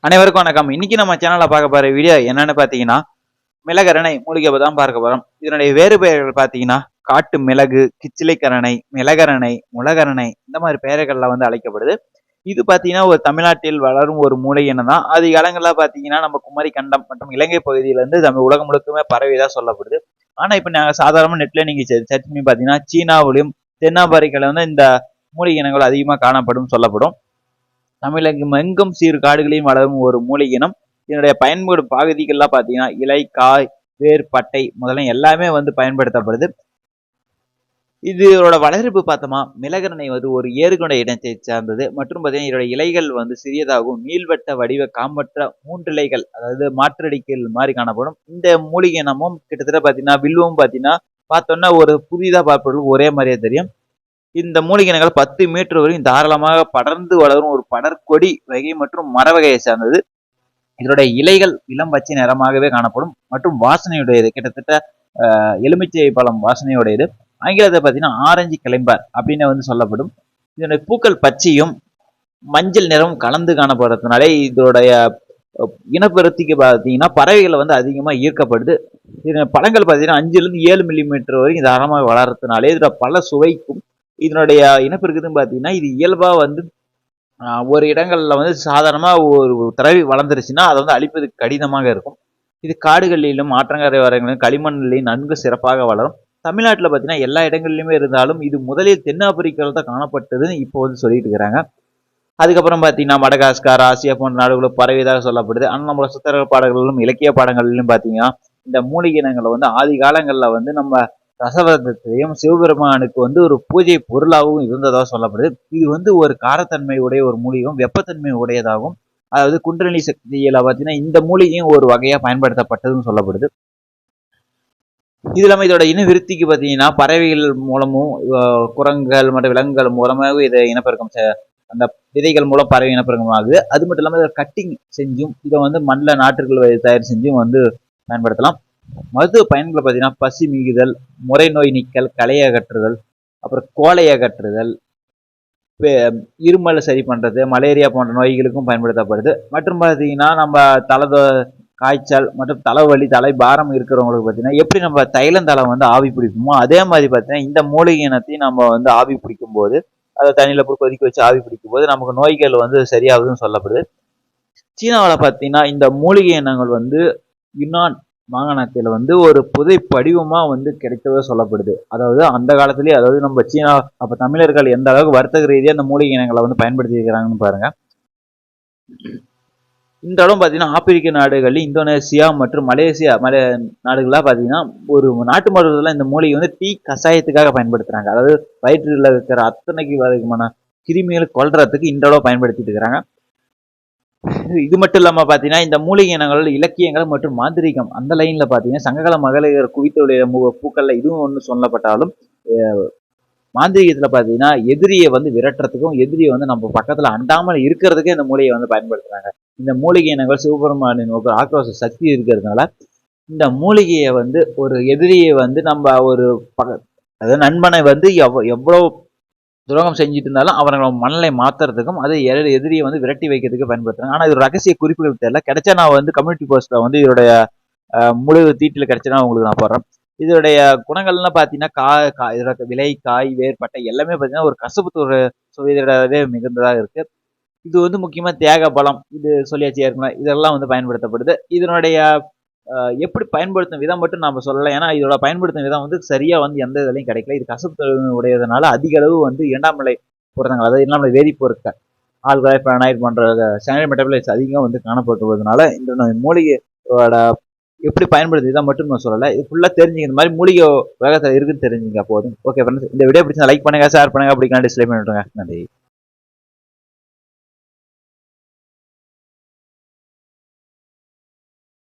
அனைவருக்கும் வணக்கம். இன்னைக்கு நம்ம சேனல்ல பார்க்க போற வீடியோ என்னன்னு பாத்தீங்கன்னா, மிளகரணை மூலிகை தான் பார்க்க போறோம். இதனுடைய வேறு பெயர்கள் பாத்தீங்கன்னா காட்டு மிளகு, கிச்சிலிக்கரணை, மிளகரணை, முளகரணை இந்த மாதிரி பெயர்கள்ல அழைக்கப்படுது. இது பாத்தீங்கன்னா ஒரு தமிழ்நாட்டில் வளரும் ஒரு மூலிகை இனம் தான். அது காலங்கள்ல பாத்தீங்கன்னா நம்ம குமரி கண்டம் மற்றும் இலங்கை பகுதியில இருந்து நம்ம உலகம் முழுக்கமே பரவிதான் சொல்லப்படுது. ஆனா இப்ப நாங்க சாதாரண நெட்ல நீங்க சர்ச் பண்ணி பாத்தீங்கன்னா சீனாவிலும் தென்னாப்பிரிக்கால இந்த மூலிகை இனங்கள் அதிகமா காணப்படும் சொல்லப்படும். தமிழகம் எங்கும் சீர் காடுகளையும் வளரும் ஒரு மூலிகை இனம். இதனுடைய பயன்பாடு பகுதிகள்லாம் பார்த்தீங்கன்னா இலை, காய், வேர், பட்டை முதல்ல எல்லாமே பயன்படுத்தப்படுது. இதோட வளர்ப்பு பார்த்தோமா, மிளகரணை ஒரு ஏறுகொண்ட இனத்தை சார்ந்தது மற்றும் பார்த்தீங்கன்னா இதோட இலைகள் சிறியதாகவும் நீள்வட்ட வடிவ காம்பற்ற 3 இலைகள், அதாவது மாற்றடிக்கல் மாதிரி காணப்படும். இந்த மூலிகை இனமும் கிட்டத்தட்ட பார்த்தீங்கன்னா வில்வம் பார்த்தீங்கன்னா பார்த்தோன்னா ஒரு புதிதாக பார்ப்பவர்களுக்கு ஒரே மாதிரியே தெரியும். இந்த மூலிகை இனங்கள் 10 மீட்டர் வரையும் தாராளமாக படர்ந்து வளரும் ஒரு படர்கொடி வகை மற்றும் மர வகையை சார்ந்தது. இதனுடைய இலைகள் இளம் பச்சை நிறமாகவே காணப்படும் மற்றும் வாசனையுடையது, கிட்டத்தட்ட எலுமிச்சை பழம் வாசனையுடையது. ஆங்கிலத்தை பார்த்தீங்கன்னா ஆரஞ்சு கிளைம்பார் அப்படின்னு சொல்லப்படும். இதனுடைய பூக்கள் பச்சையும் மஞ்சள் நிறமும் கலந்து காணப்படுறதுனாலே இதோடைய இனப்பெருத்திக்கு பார்த்தீங்கன்னா பறவைகள் அதிகமாக ஈர்க்கப்படுது. இதனுடைய பழங்கள் பார்த்தீங்கன்னா 5 to 7 மில்லிமீட்டர் வரைக்கும் தாராளமாக வளர்றதுனாலே இதோட பல சுவைக்கும் இதனுடைய இனப்பெருக்குதுன்னு பார்த்தீங்கன்னா இது இயல்பா ஒரு இடங்கள்ல சாதாரணமா ஒரு தடவை வளர்ந்துருச்சுன்னா அதை அழிப்பதுக்கு கடினமாக இருக்கும். இது காடுகளிலும் ஆற்றங்கரை வரங்களிலும் களிமண்ணிலையும் நன்கு சிறப்பாக வளரும். தமிழ்நாட்டில் பார்த்தீங்கன்னா எல்லா இடங்களிலுமே இருந்தாலும் இது முதலில் தென்னாப்பிரிக்காவில் தான் காணப்பட்டதுன்னு இப்போ சொல்லிட்டு இருக்கிறாங்க. அதுக்கப்புறம் பார்த்தீங்கன்னா மடகாஸ்கர், ஆசியா போன்ற நாடுகளும் பரவியதாக சொல்லப்படுது. ஆனால் நம்மளோட சித்திர பாடல்களிலும் இலக்கிய பாடங்களிலும் பார்த்தீங்கன்னா இந்த மூலிகை இனங்களை ஆதி காலங்களில் நம்ம ரசவர்த்தத்தையும் சிவபெருமானுக்கு ஒரு பூஜை பொருளாகவும் இருந்ததாக சொல்லப்படுது. இது ஒரு காரத்தன்மை உடைய ஒரு மூலிகையும் வெப்பத்தன்மை உடையதாகவும், அதாவது குண்டலினி சக்தியில பார்த்தீங்கன்னா இந்த மூலிகையும் ஒரு வகையா பயன்படுத்தப்பட்டதுன்னு சொல்லப்படுது. இது இல்லாமல் இதோட இன விருத்திக்கு பார்த்தீங்கன்னா பறவைகள் மூலமும் குரங்குகள் மற்றும் விலங்குகள் மூலமாகவும் இதை இனப்பெருக்கம் அந்த விதைகள் மூலம் பறவை இனப்பெருக்கம் ஆகுது. அது மட்டும் இல்லாமல் இதை கட்டிங் செஞ்சும் இதை மண்ணில் நாற்றுகள் தயார் செஞ்சும் பயன்படுத்தலாம். மருத்துவ பயன்களை பார்த்தீங்கன்னா பசி மிகுதல், முறை நோய் நீக்கல், களை அகற்றுதல், அப்புறம் கோலை அகற்றுதல், இருமல் சரி பண்றது, மலேரியா போன்ற நோய்களுக்கும் பயன்படுத்தப்படுது. மற்றும் பார்த்தீங்கன்னா நம்ம காய்ச்சல் மற்றும் தலைவலி, தலை பாரம் இருக்கிறவங்களுக்கு பார்த்தீங்கன்னா எப்படி நம்ம தைலந்தலை ஆவி பிடிக்குமோ அதே மாதிரி பார்த்தீங்கன்னா இந்த மூலிகை இனத்தையும் நம்ம ஆவி பிடிக்கும் போது, அதை தண்ணியில போய் கொதிக்க வச்சு ஆவி பிடிக்கும் போது நமக்கு நோய்கள் சரியாகுதுன்னு சொல்லப்படுது. சீனாவில் பார்த்தீங்கன்னா இந்த மூலிகை இனங்கள் யுனான் மாகாணத்தில் ஒரு புதை படிவமா கிடைத்தவே சொல்லப்படுது. அதாவது அந்த காலத்திலேயே, அதாவது நம்ம சீனா அப்ப தமிழர்கள் எந்த அளவுக்கு வர்த்தக ரீதியா அந்த மூலிகை இனங்களை பயன்படுத்தி இருக்கிறாங்கன்னு பாருங்க. இந்த இடம் பார்த்தீங்கன்னா ஆப்பிரிக்க நாடுகள், இந்தோனேசியா மற்றும் மலேசியா நாடுகளா பார்த்தீங்கன்னா ஒரு நாட்டு மருத்துவத்தில் இந்த மூலிகை டீ கஷாயத்துக்காக பயன்படுத்துறாங்க. அதாவது வயிற்றில் இருக்கிற அத்தனைக்கு வரைக்குமான கிருமிகளை கொல்றதுக்கு இந்த அளவு பயன்படுத்திட்டு இருக்கிறாங்க. இது மட்டும் இல்லாம பாத்தீங்கன்னா இந்த மூலிகை இனங்கள், இலக்கியங்கள் மற்றும் மாந்திரிகம் அந்த லைன்ல பாத்தீங்கன்னா சங்ககால மகளிர் குவித்துடைய பூக்கள்ல இதுவும் ஒன்று சொல்லப்பட்டாலும், மாந்திரிகத்துல பாத்தீங்கன்னா எதிரியை விரட்டுறதுக்கும் எதிரியை நம்ம பக்கத்துல அண்டாமல் இருக்கிறதுக்கே இந்த மூலிகை பயன்படுத்துறாங்க. இந்த மூலிகை இனங்கள் சிவபெருமானின் ஒரு ஆக்ரோஷ சக்தி இருக்கிறதுனால இந்த மூலிகையை ஒரு எதிரியை நம்ம ஒரு அதாவது நண்பனை எவ்வளவு துரோகம் செஞ்சுட்டு இருந்தாலும் அவங்களை மனநிலை மாத்துறதுக்கும் அது எதிரியை விரட்டி வைக்கிறதுக்கு பயன்படுத்துறாங்க. ஆனா இது ரகசிய குறிப்புகள் தெரியல, கிடைச்சா நான் கம்யூனிட்டி போஸ்ட்ல இதோடைய முழு தீட்டில் கிடைச்சா உங்களுக்கு நான் போடுறேன். இதோடைய குணங்கள்லாம் பாத்தீங்கன்னா இதோட விலை, காய், வேர், பட்டை எல்லாமே பாத்தீங்கன்னா ஒரு கசப்பு சுவையிடவே மிகுந்ததாக இருக்கு. இது முக்கியமா தேக பலம், இது சொல்லியாச்சு ஏற்கனவே, இதெல்லாம் பயன்படுத்தப்படுது. இதனுடைய எப்படி பயன்படுத்தும் விதம் மட்டும் நாம சொல்லலாம். ஏன்னா இதோட பயன்படுத்தும் விதம் சரியா எந்த இதுலையும் கிடைக்கல. இது கசப்பு உடையதுனால அதிக அளவு 2ஆம் நிலை பொருத்தங்கள், அதாவது 2ஆம் நிலை வேதிப்பொருட்கள், ஆல்கஹால், பிரானைட் போன்ற சைனடைட் மெட்டாபலைட்ஸ் அதிகம் காணப்படுவதனால இந்த மூலிகையோட எப்படி பயன்படுத்தும் விதம் மட்டும் நான் சொல்லலை. இது ஃபுல்லா தெரிஞ்சுங்க, இந்த மாதிரி மூலிகை வேகத்தில் இருக்குன்னு தெரிஞ்சுங்க போதும். ஓகே ஃப்ரெண்ட்ஸ், இந்த வீடியோ பிடிச்சா லைக் பண்ணுங்க, ஷேர் பண்ணுங்க, அப்படி டிஸ்லைக் பண்ணிவிட்டுருங்க. நன்றி.